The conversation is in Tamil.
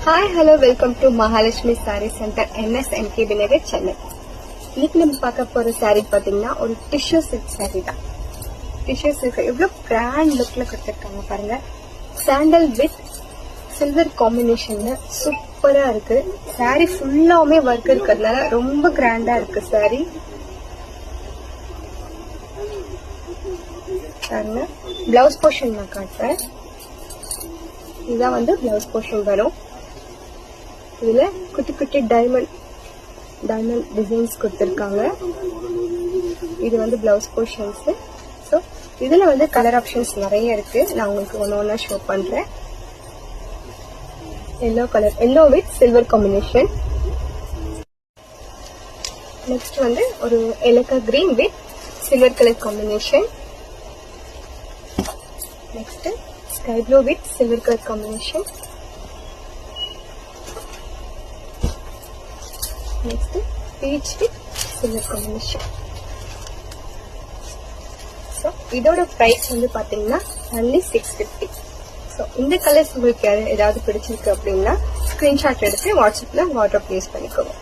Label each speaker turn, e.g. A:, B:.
A: Hi hello welcome to Mahalakshmi sari centre NSMK விநகர் சென்னை. இன்னைக்கு நம்ம பார்க்க போற சாரி பாத்தீங்கன்னா ஒரு டிஷ்யூ சில்க் சாரி தான். டிஷ்யூ சில்க் எவ்வளவு கிராண்ட் லுக்ல கொடுத்திருக்காங்க பாருங்க. சாண்டல் வித் சில்வர் காம்பினேஷன்ல சூப்பரா இருக்கு. சாரி ஃபுல்லாவுமே ஒர்க் இருக்கிறதுனால ரொம்ப கிராண்டா இருக்கு சாரி. பாருங்க, பிளவுஸ் போர்ஷன் நான் காட்டுறேன். இதுதான் வந்து பிளவுஸ் போர்ஷன் வரும். இதுல குட்டி குட்டி டைமண்ட் டிசைன்ஸ் கொடுத்திருக்காங்க. இது வந்து பிளவுஸ் போர்ஷன்ஸ். ஸோ இதுல வந்து கலர் ஆப்ஷன்ஸ் நிறைய இருக்கு. நான் உங்களுக்கு ஒன்னா ஷோ பண்றேன். Yellow colour, yellow with silver combination. Next வந்து ஒரு எலக்கா green with silver colour combination. Next sky blue with silver color combination. Next peach with silver combination. So இதோட பிரைஸ் வந்து பாத்தீங்கன்னா only 650. So இந்த கலர்ஸ் உங்களுக்கு ஏதாவது பிடிச்சிருக்கு அப்படின்னா ஸ்கிரீன்ஷாட் எடுத்து வாட்ஸ்அப்ல ஆர்டர் பிளேஸ் பண்ணிக்கோங்க.